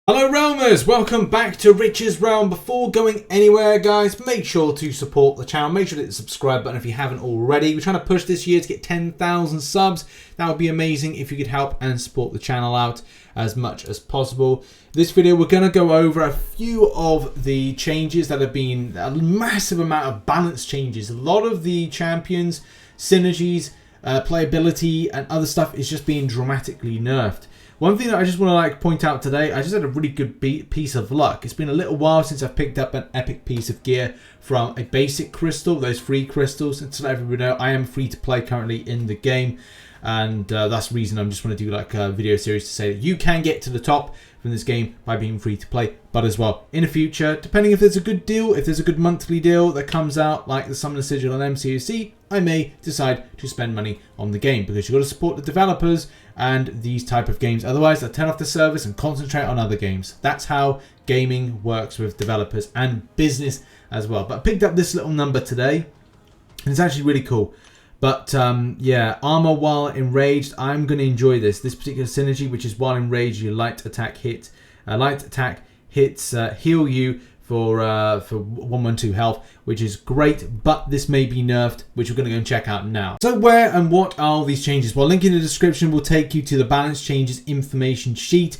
Hello Realmers, welcome back to Rich's Realm. Before going anywhere guys, make sure to support the channel, make sure to hit the subscribe button if you haven't already. We're trying to push this year to get 10,000 subs. That would be amazing if you could help and support the channel out as much as possible. This video we're going to go over a few of the changes that have been a massive amount of balance changes. A lot of the champions, synergies, playability and other stuff is just being dramatically nerfed. One thing that I just want to point out today, I just had a really good piece of luck. It's been a little while since I've picked up an epic piece of gear from a basic crystal, those free crystals. And to let everybody know, I am free to play currently in the game. And that's the reason I'm just want to do like a video series to say that you can get to the top from this game by being free to play. But as well, in the future, depending if there's a good deal, if there's a good monthly deal that comes out like the Summoner Sigil and MCOC, I may decide to spend money on the game because you've got to support the developers and these type of games. Otherwise, I turn off the service and concentrate on other games. That's how gaming works with developers and business as well. But I picked up this little number today, and it's actually really cool. But yeah, armor while enraged. I'm going to enjoy this particular synergy, which is while enraged, your light attack hits heal you for 112 health, which is great, but this may be nerfed, which we're going to go and check out now. So where and what are these changes? Well, link in the description will take you to the balance changes information sheet.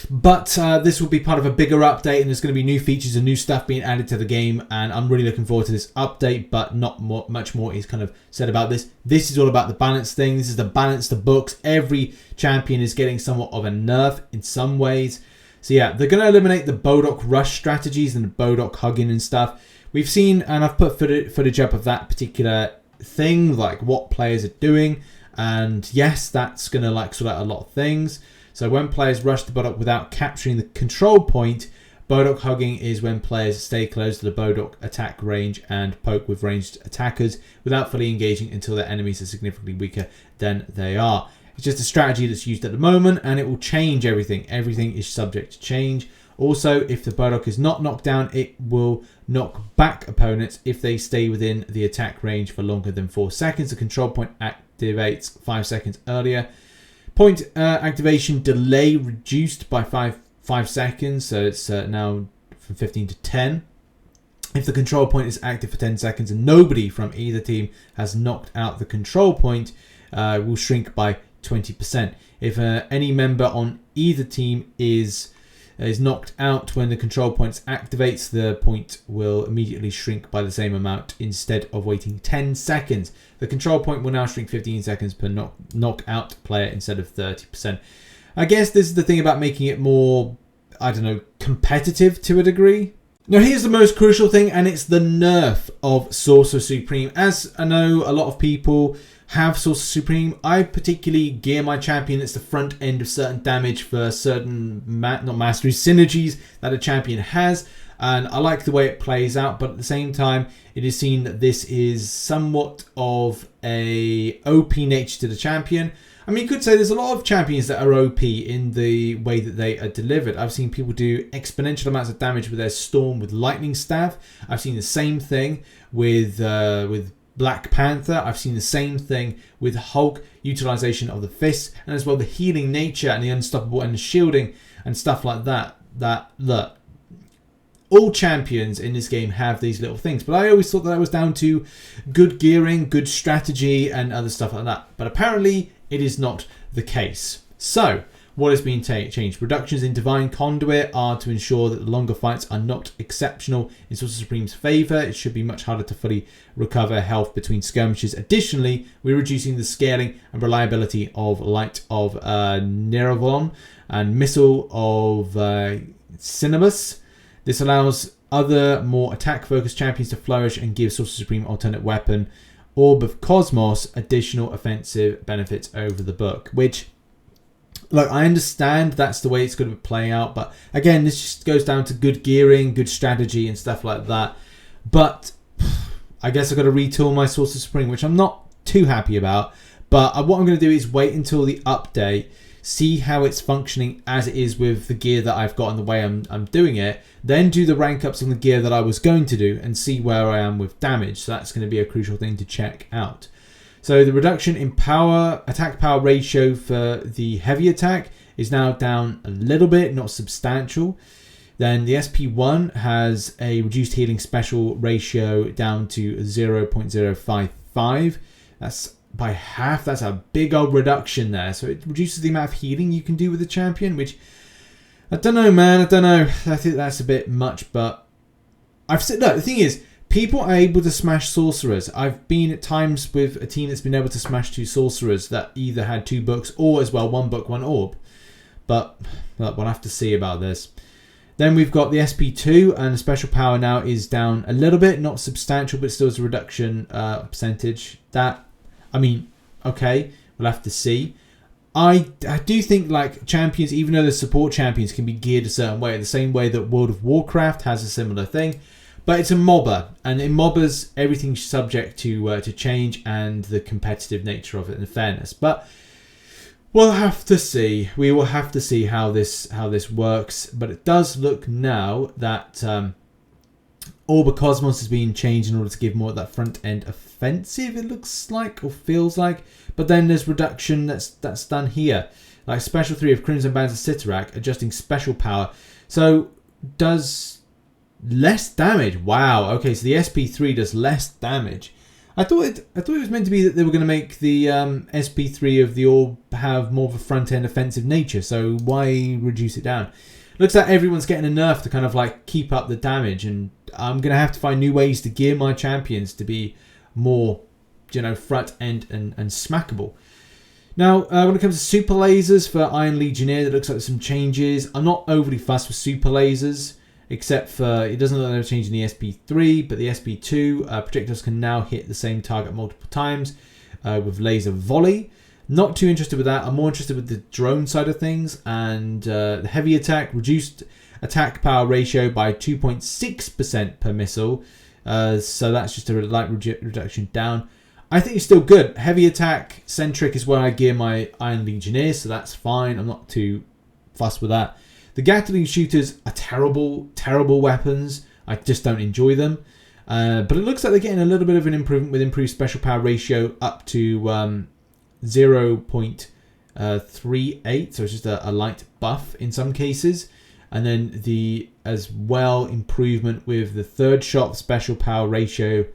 But this will be part of a bigger update, and there's going to be new features and new stuff being added to the game, and I'm really looking forward to this update, but not much more is kind of said about this. This is all about the balance thing. This is the balance the books. Every champion is getting somewhat of a nerf in some ways. So yeah, they're going to eliminate the Bodok rush strategies and the Bodok hugging and stuff. We've seen, and I've put footage up of that particular thing, like what players are doing, and yes, that's going to like sort out a lot of things. So when players rush the Bodok without capturing the control point, Bodok hugging is when players stay close to the Bodok attack range and poke with ranged attackers without fully engaging until their enemies are significantly weaker than they are. It's just a strategy that's used at the moment, and it will change everything. Everything is subject to change. Also, if the Bodok is not knocked down, it will knock back opponents if they stay within the attack range for longer than 4 seconds. The control point activates 5 seconds earlier. Point activation delay reduced by 5 seconds, so it's now from 15 to 10. If the control point is active for 10 seconds and nobody from either team has knocked out the control point, will shrink by 20%. If any member on either team is knocked out when the control point activates, the point will immediately shrink by the same amount instead of waiting 10 seconds. The control point will now shrink 15 seconds per knockout player instead of 30%. I guess this is the thing about making it more, I don't know, competitive to a degree. Now here's the most crucial thing, and it's the nerf of Sorcerer Supreme. As I know a lot of people have Sorcerer Supreme, I particularly gear my champion that's the front end of certain damage for certain, not masteries, synergies that a champion has. And I like the way it plays out, but at the same time, it is seen that this is somewhat of a OP nature to the champion. I mean, you could say there's a lot of champions that are OP in the way that they are delivered. I've seen people do exponential amounts of damage with their Storm with Lightning Staff. I've seen the same thing with Black Panther. I've seen the same thing with Hulk, utilization of the fists, and as well the healing nature and the unstoppable and the shielding and stuff like that. Look, all champions in this game have these little things, but I always thought that was down to good gearing, good strategy, and other stuff like that. But apparently, it is not the case. So, what has been changed? Reductions in Divine Conduit are to ensure that the longer fights are not exceptional in Sorcerer Supreme's favour. It should be much harder to fully recover health between skirmishes. Additionally, we're reducing the scaling and reliability of Light of Niravalon and Missile of Cinemus. This allows other more attack-focused champions to flourish and give Sorcerer Supreme alternate weapon Orb of Cosmos additional offensive benefits over the book, which, look, I understand that's the way it's going to play out, but again, this just goes down to good gearing, good strategy, and stuff like that. But I guess I've got to retool my Sorcerer Supreme, which I'm not too happy about. But what I'm going to do is wait until the update, see how it's functioning as it is with the gear that I've got and the way I'm doing it, then do the rank ups on the gear that I was going to do and see where I am with damage. So that's going to be a crucial thing to check out. So the reduction in attack power ratio for the heavy attack is now down a little bit, not substantial. Then the SP1 has a reduced healing special ratio down to 0.055. That's by half. That's a big old reduction there. So it reduces the amount of healing you can do with the champion, which I don't know, man. I don't know. I think that's a bit much, but I've said, look, the thing is, people are able to smash sorcerers. I've been at times with a team that's been able to smash 2 sorcerers that either had 2 books or as well 1 book, 1 orb. But we'll have to see about this. Then we've got the SP2, and the special power now is down a little bit, not substantial, but still is a reduction percentage. That, I mean, okay, we'll have to see. I do think like champions, even though the support champions can be geared a certain way, the same way that World of Warcraft has a similar thing, but it's a MOBA, and in MOBAs everything's subject to change and the competitive nature of it and fairness. But we'll have to see. We will have to see how this works. But it does look now that Orb of Cosmos is being changed in order to give more of that front end offensive. It looks like, or feels like. But then there's reduction that's done here, like special 3 of Crimson Bands of Sitarak, adjusting special power. So does less damage. Wow. Okay, so the SP3 does less damage. I thought it was meant to be that they were going to make the SP3 of the orb have more of a front-end offensive nature, so why reduce it down? Looks like everyone's getting a nerf to kind of like keep up the damage, and I'm going to have to find new ways to gear my champions to be more, you know, front-end and smackable. Now, when it comes to super lasers for Iron Legionnaire, there looks like there's some changes. I'm not overly fussed with super lasers, except for it doesn't look like they're changing the SP3, but the SP2 projectiles can now hit the same target multiple times with laser volley. Not too interested with that. I'm more interested with the drone side of things, and the heavy attack reduced attack power ratio by 2.6% per missile. So that's just a light reduction down. I think it's still good. Heavy attack centric is where I gear my Iron Legionnaires, so that's fine. I'm not too fussed with that. The Gatling shooters are terrible, terrible weapons. I just don't enjoy them. But it looks like they're getting a little bit of an improvement with improved special power ratio up to 0.38. So it's just a light buff in some cases. And then the as well improvement with the third shot special power ratio.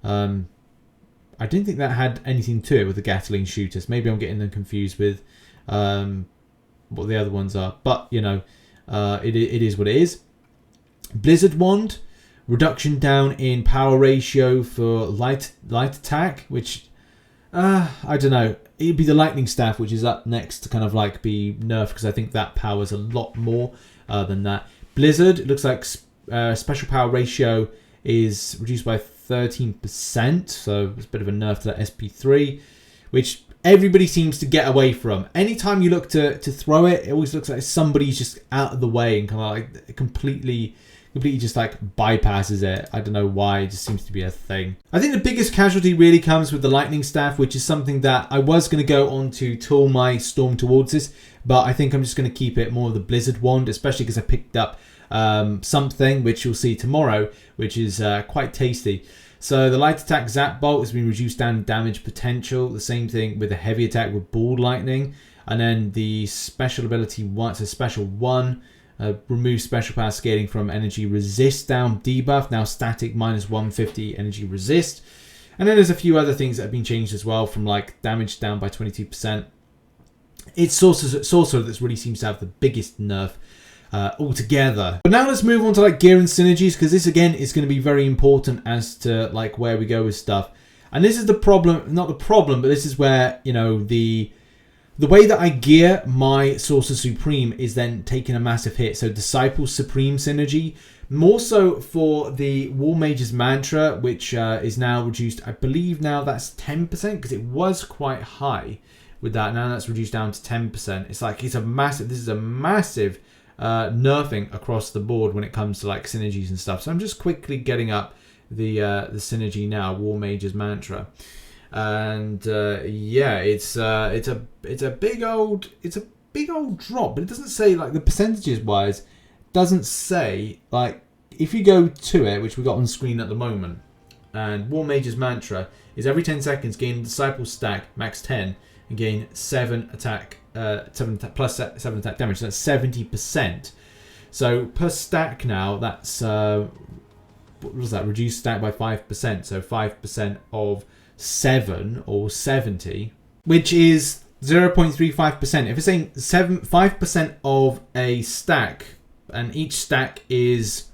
I didn't think that had anything to it with the Gatling shooters. Maybe I'm getting them confused with what the other ones are. But, you know, it is what it is. Blizzard Wand, reduction down in power ratio for light attack, which I don't know. It'd be the lightning staff, which is up next to kind of like be nerfed, because I think that powers a lot more than that. Blizzard, it looks like special power ratio is reduced by 13%, so it's a bit of a nerf to that SP3, which everybody seems to get away from. Anytime you look to throw it, it always looks like somebody's just out of the way and kind of like completely just like bypasses it. I don't know why, it just seems to be a thing. I think the biggest casualty really comes with the lightning staff, which is something that I was going to go on to tool my storm towards this, but I think I'm just going to keep it more of the Blizzard Wand, especially because I picked up something which you'll see tomorrow, which is quite tasty. So the light attack Zap Bolt has been reduced down in damage potential. The same thing with the heavy attack with Ball Lightning. And then the special ability one, so special 1, remove special power scaling from energy resist down debuff. Now static minus 150 energy resist. And then there's a few other things that have been changed as well, from like damage down by 22%. It's Sorcerer that really seems to have the biggest nerf altogether. But now let's move on to like gear and synergies, because this again is going to be very important as to like where we go with stuff. And this is the problem, not the problem, but this is where, you know, the way that I gear my Sorcerer Supreme is then taking a massive hit. So Disciple Supreme synergy, more so for the War Mage's Mantra, which is now reduced. I believe now that's 10%, because it was quite high with that. Now that's reduced down to 10%. It's like this is a massive nerfing across the board when it comes to like synergies and stuff. So I'm just quickly getting up the synergy now, War Mage's Mantra, and yeah, it's a big old drop, but it doesn't say like the percentages wise. Doesn't say like if you go to it, which we got on screen at the moment, and War Mage's Mantra is every 10 seconds gain Disciple stack max 10 and gain 7 attack plus 7 attack damage. So that's 70%. So per stack now, that's what was that? Reduced stack by 5%. So 5% of 7 or 70, which is 0.35%. If it's saying 5% of a stack, and each stack is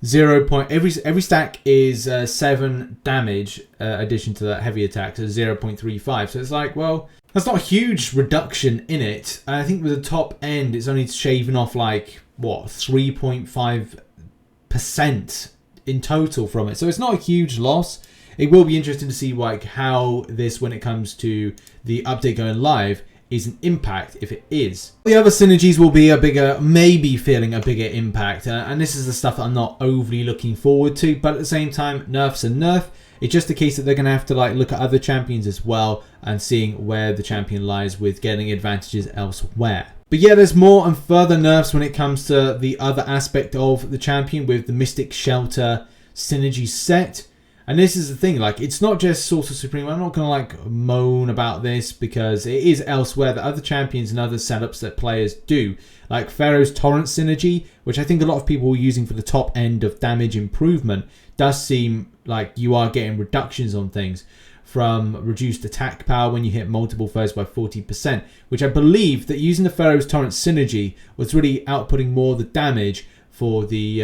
every stack is 7 damage addition to that heavy attack, so 0.35. So it's like, well, that's not a huge reduction in it. I think with the top end, it's only shaving off like what 3.5% in total from it. So it's not a huge loss. It will be interesting to see like how this, when it comes to the update going live, is an impact, if it is. The other synergies will be a bigger, maybe feeling a bigger impact, and this is the stuff that I'm not overly looking forward to, but at the same time, nerf's a nerf. It's just a case that they're going to have to like look at other champions as well and seeing where the champion lies with getting advantages elsewhere. But yeah, there's more and further nerfs when it comes to the other aspect of the champion with the Mystic Shelter Synergy set. And this is the thing, like, it's not just Sorcerer Supreme. I'm not going to, like, moan about this because it is elsewhere that other champions and other setups that players do. Like Pharaoh's Torrent Synergy, which I think a lot of people are using for the top end of damage improvement, does seem like you are getting reductions on things from reduced attack power when you hit multiple foes by 40%, which I believe that using the Pharaoh's Torrent Synergy was really outputting more of the damage for the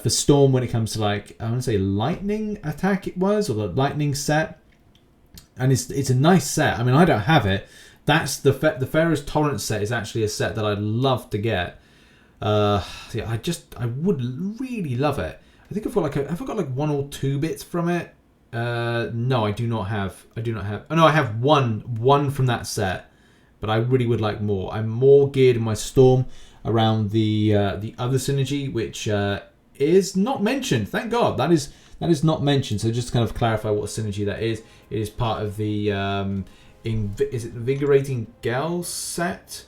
for Storm when it comes to, like, I want to say lightning attack it was, or the lightning set, and it's a nice set. I mean, I don't have it. That's the Pharaoh's Torrent set is actually a set that I'd love to get. Yeah, I would really love it. I think I've got like 1 or 2 bits from it. No, I do not have. Oh no, I have one from that set, but I really would like more. I'm more geared in my Storm around the other synergy, which is not mentioned. Thank God, that is not mentioned. So just to kind of clarify what synergy that is, it is part of the is it the Invigorating Gale set?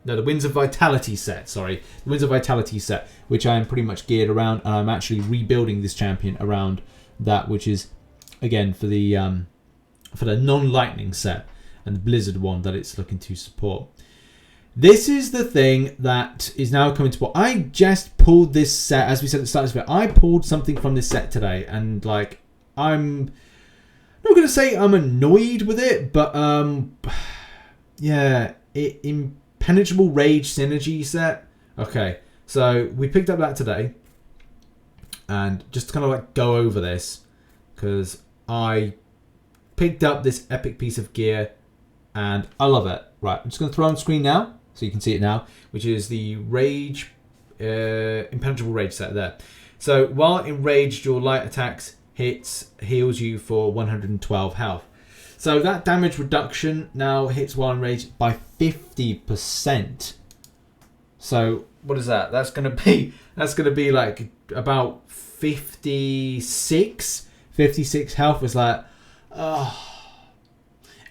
No, the Winds of Vitality set. Sorry, the Winds of Vitality set, which I am pretty much geared around, and I'm actually rebuilding this champion around that, which is again for the non-lightning set and the Blizzard one that it's looking to support. This is the thing that is now coming to support. I just pulled this set, as we said at the start of this video. I pulled something from this set today, and like, I'm not going to say I'm annoyed with it, but yeah, Impenetrable Rage Synergy set. Okay, so we picked up that today, and just to kind of like go over this, because I picked up this epic piece of gear, and I love it. Right, I'm just going to throw it on screen now, so you can see it now, which is the Rage, Impenetrable Rage set there. So while enraged, your light attacks heals you for 112 health. So that damage reduction now hits while enraged by 50%. So what is that? That's gonna be like about 56 health. Is like,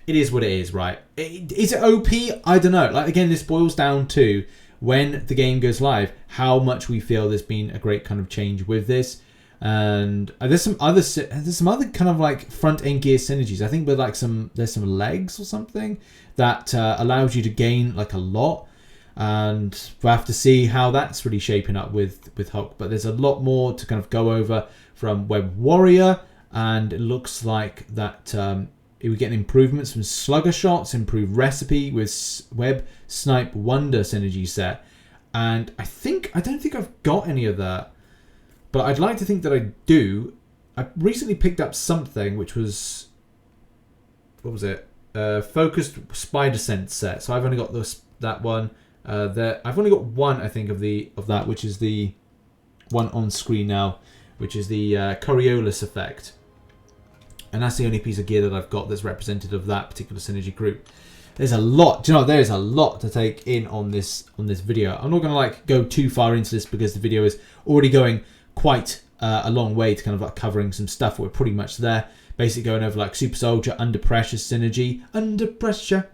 it is what it is, right? Is it OP? I don't know. Like, again, this boils down to when the game goes live, how much we feel there's been a great kind of change with this. And there's some other kind of like front end gear synergies. I think with like there's some legs or something that allows you to gain like a lot. And we'll have to see how that's really shaping up with Hulk. But there's a lot more to kind of go over from Web Warrior, and it looks like that we're getting improvements from Slugger Shots, improved recipe with Web Snipe Wonder synergy set. And I don't think I've got any of that, but I'd like to think that I do. I recently picked up something which was, what was it? Focused Spider Sense set. So I've only got that one. I've only got one, I think, of that, which is the one on screen now, which is the Coriolis effect. And that's the only piece of gear that I've got that's representative of that particular synergy group. There's a lot. Do you know, there's a lot to take in on this video. I'm not going to like go too far into this because the video is already going quite a long way to kind of like covering some stuff. We're pretty much there. Basically going over like Super Soldier, Under Pressure synergy. Under Pressure.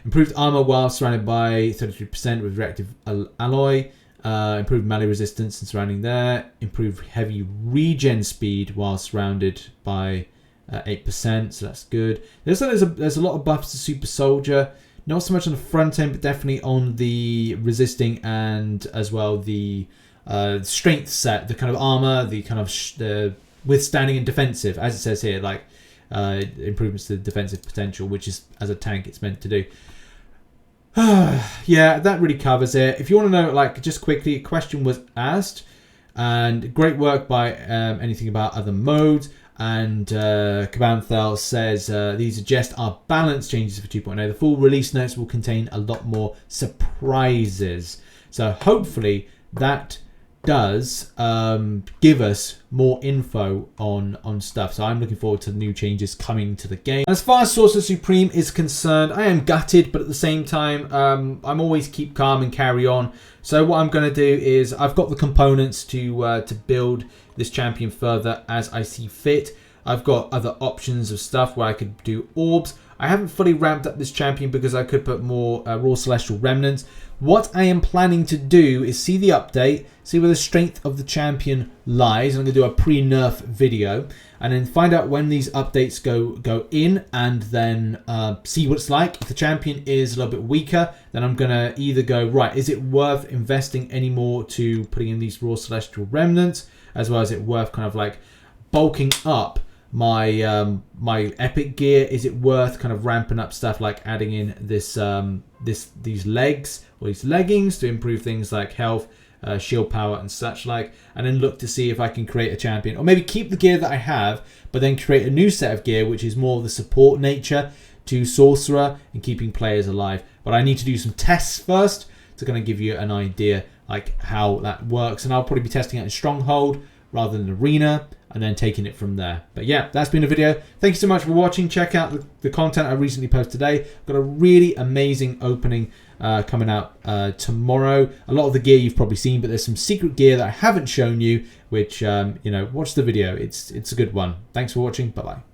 Improved armor while surrounded by 33% with reactive alloy. Improved melee resistance and surrounding there. Improved heavy regen speed while surrounded by 8%, so that's good. There's a lot of buffs to Super Soldier. Not so much on the front end, but definitely on the resisting and as well the strength set, the kind of armor, the kind of the withstanding and defensive, as it says here, like improvements to the defensive potential, which is as a tank it's meant to do. Yeah, that really covers it. If you want to know, like, just quickly, a question was asked, and great work by anything about other modes. And Cabanthel says these are just our balance changes for 2.0. The full release notes will contain a lot more surprises. So hopefully that does give us more info on stuff. So I'm looking forward to the new changes coming to the game. As far as Sorcerer Supreme is concerned, I am gutted, but at the same time, I'm always keep calm and carry on. So what I'm going to do is I've got the components to build this champion further as I see fit. I've got other options of stuff where I could do orbs. I haven't fully ramped up this champion because I could put more raw celestial remnants. What I am planning to do is see the update, see where the strength of the champion lies. I'm going to do a pre-nerf video and then find out when these updates go in, and then see what it's like. If the champion is a little bit weaker, then I'm going to either go, right, is it worth investing any more to putting in these raw celestial remnants, as well as it worth kind of like bulking up my my epic gear? Is it worth kind of ramping up stuff like adding in this these legs or these leggings to improve things like health, shield power and such like, and then look to see if I can create a champion, or maybe keep the gear that I have but then create a new set of gear which is more of the support nature to sorcerer and keeping players alive. But I need to do some tests first to kind of give you an idea like how that works, and I'll probably be testing it in Stronghold rather than Arena, and then taking it from there. But yeah, that's been a video. Thank you so much for watching. Check out the content I recently posted today. I've got a really amazing opening coming out tomorrow. A lot of the gear you've probably seen, but there's some secret gear that I haven't shown you, which, you know, watch the video. It's a good one. Thanks for watching. Bye-bye.